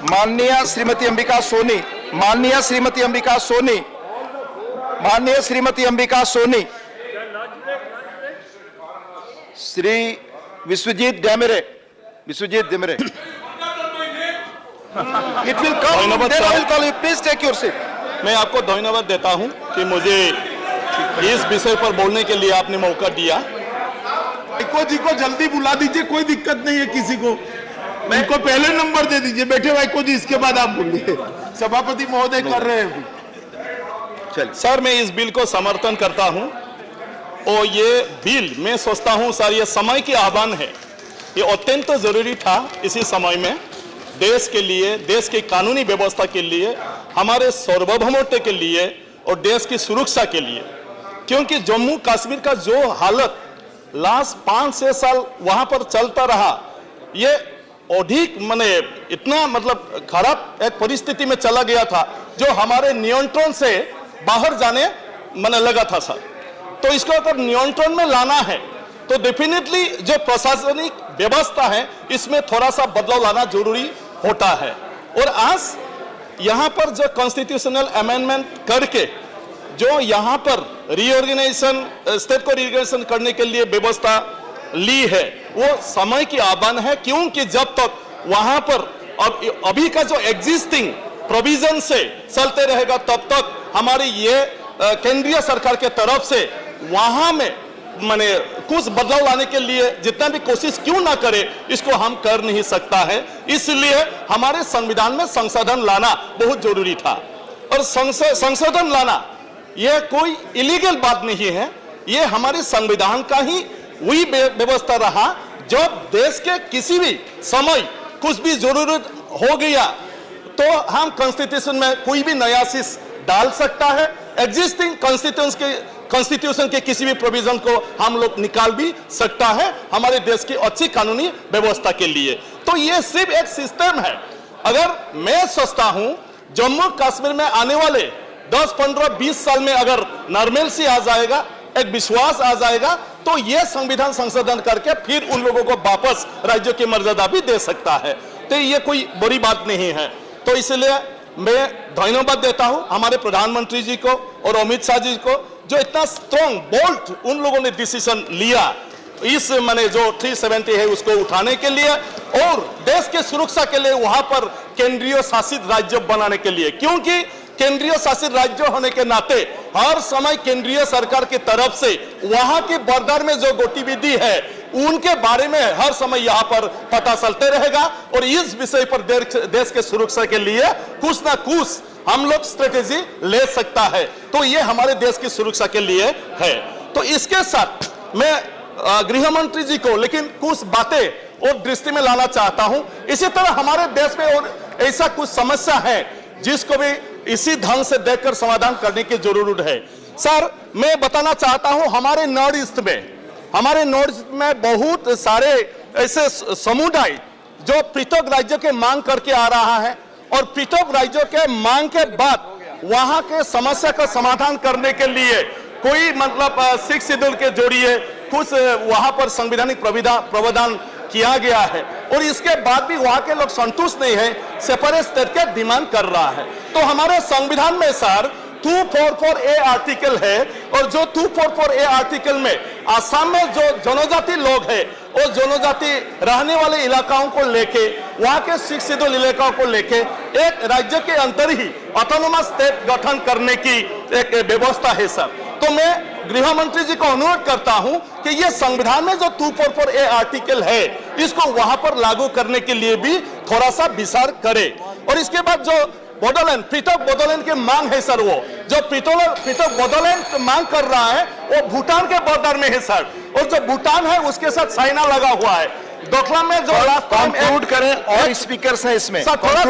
माननीय श्रीमती अंबिका सोनी, माननीय श्रीमती अंबिका सोनी, माननीय Shrimati Ambika Soni, Shri Biswajit Daimary, Biswajit Daimary, it will come, then I will call you, please take your seat. मैं आपको धन्यवाद देता हूं कि मुझे इस विषय पर बोलने के लिए आपने मौका दिया। वाइको जी को जल्दी बुला दीजिए, कोई दिक्कत नहीं है किसी को, इनको पहले नंबर दे दीजिए। बैठे वाइको जी, इसके बाद आप बोलिए। सभापति महोदय कर रहे हैं अभी। सर, मैं इस बिल को समर्थन करता हूं और ये बिल मैं सोचता हूं सर ये समय की आह्वान है, ये अत्यंत जरूरी था इसी समय में, देश के लिए, देश की कानूनी व्यवस्था के लिए, हमारे सार्वभौमत्व के लिए और देश की सुरक्षा के लिए। क्योंकि जम्मू कश्मीर का जो हालत लास्ट 5-6 साल वहां पर चलता रहा, ये अधिक माने इतना मतलब खराब एक परिस्थिति में चला गया था जो हमारे नियंत्रण से बाहर जाने माने लगा था सर। तो इसको अगर नियंत्रण में लाना है तो डेफिनेटली जो प्रशासनिक व्यवस्था है इसमें थोड़ा सा बदलाव लाना जरूरी होता है। और आज यहाँ पर जो कॉन्स्टिट्यूशनल अमेंडमेंट करके जो यहाँ पर रीऑर्गेनाइजेशन, स्टेट को रीऑर्गेनाइजेशन करने के लिए व्यवस्था ली है, वो समय की आह्वान है। क्योंकि जब तक वहां पर अभी का जो एग्जिस्टिंग प्रोविजन से चलते रहेगा तब तक हमारी ये केंद्रीय सरकार के तरफ से वहां में माने कुछ बदलाव लाने के लिए जितना भी कोशिश क्यों ना करे, इसको हम कर नहीं सकता है। इसलिए हमारे संविधान में संशोधन लाना बहुत जरूरी था। और संशोधन लाना यह कोई इलीगल बात नहीं है, ये हमारे संविधान का ही वही व्यवस्था रहा। जब देश के किसी भी समय कुछ भी जरूरत हो गया तो हम कॉन्स्टिट्यूशन में कोई भी नया चीज डाल सकता है। एग्जिस्टिंग कॉन्स्टिट्यूशन के किसी भी प्रोविजन को हम लोग निकाल भी सकता है हमारे देश की अच्छी कानूनी व्यवस्था के लिए। तो ये सिर्फ एक सिस्टम है। अगर मैं सोचता हूं जम्मू कश्मीर में आने वाले 10, 15, 20 साल में अगर नॉर्मलसी आ जाएगा, एक विश्वास आ जाएगा, तो यह संविधान संशोधन करके फिर उन लोगों को वापस राज्यों की मर्यादा भी दे सकता है। तो ये कोई बड़ी बात नहीं है। तो इसलिए मैं धन्यवाद देता हूं हमारे प्रधानमंत्री जी को और अमित शाह जी को, जो इतना स्ट्रॉन्ग बोल्ड उन लोगों ने डिसीजन लिया इस माने जो 370 है उसको उठाने के लिए और देश के सुरक्षा के लिए वहां पर केंद्रीय शासित राज्य बनाने के लिए। क्योंकि केंद्रीय शासित राज्य होने के नाते हर समय केंद्रीय सरकार की तरफ से वहां की बॉर्डर में जो गतिविधि है उनके बारे में हर समय यहां पर पता चलते रहेगा। और इस विषय पर देश के सुरक्षा के लिए कुछ ना कुछ हम लोग स्ट्रेटेजी ले सकता है। तो ये हमारे देश की सुरक्षा के लिए है। तो इसके साथ मैं गृह मंत्री जी को लेकिन कुछ बातें और दृष्टि में लाना चाहता हूं। इसी तरह हमारे देश में और ऐसा कुछ समस्या है जिसको भी इसी ढंग से देखकर समाधान करने की जरूरत है। सर, मैं बताना चाहता हूं हमारे नॉर्थ ईस्ट में बहुत सारे ऐसे समुदाय जो पृथक राज्यों के मांग करके आ रहा है और पृथक राज्यों के मांग के बाद वहां के समस्या का समाधान करने के लिए कोई मतलब 6 शेड्यूल के जरिए कुछ वहां पर संवैधानिक प्रावधान किया गया है और इसके बाद भी वहां के लोग संतुष्ट नहीं है, सेपरेट स्टेट के डिमांड कर रहा है। तो हमारे संविधान में सर 244A आर्टिकल है और जो 244A आर्टिकल में आसाम में जो जनजाति लोग हैं और जनजाति रहने वाले इलाकाओं को लेके वहां के 6 शेड्यूल इलाकाओं को लेके एक राज्य के अंदर ही ऑटोनोमस स्टेट गठन करने की एक व्यवस्था है सर। तो मैं गृह मंत्री जी को अनुरोध करता हूं कि ये संविधान में जो 244A आर्टिकल है इसको वहां पर लागू करने के लिए भी थोड़ा सा विचार करे। और इसके बाद जो बोडोलैंड, पृथक बोडोलैंड की मांग है सर, वो जो पृथक बोडोलैंड मांग कर रहा है वो भूटान के बॉर्डर में है सर। और जो भूटान है उसके साथ चाइना लगा हुआ है। डोकलाम में जो कंक्लूड करें और स्पीकर्स हैं इसमें, सर थोड़ा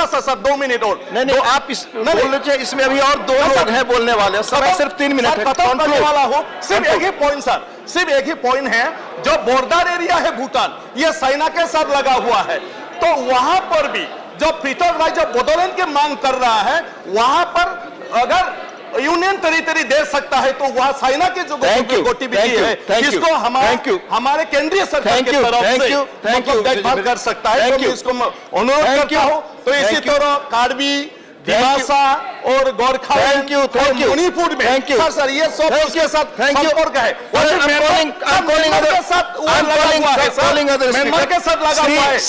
सा सर 2 मिनट और नहीं आप बोल लीजिए, इसमें अभी और 2 लोग हैं बोलने वाले, सर सिर्फ 3 मिनट है करने वाला हो। सिर्फ एक ही पॉइंट सर, सिर्फ एक ही पॉइंट है, जो बॉर्डर एरिया है भूटान ये चाइना के साथ लगा हुआ है। तो वहां पर भी जो पृथक राज्य बोडोलैंड की मांग कर रहा है वहां पर अगर यूनियन टेरिटरी दे सकता है तो वह चाइना के जो गतिविधि है इसको हमारे केंद्रीय सरकार की तरफ से मतलब देखभाल कर सकता है। तो मैं इसको अनुरोध करता हूं। तो इसी तरह कार्बी, दिमासा और गोरखा मणिपुर में सर ये सब उसके साथ संपर्क है, म्यांमार के साथ लगा हुआ है।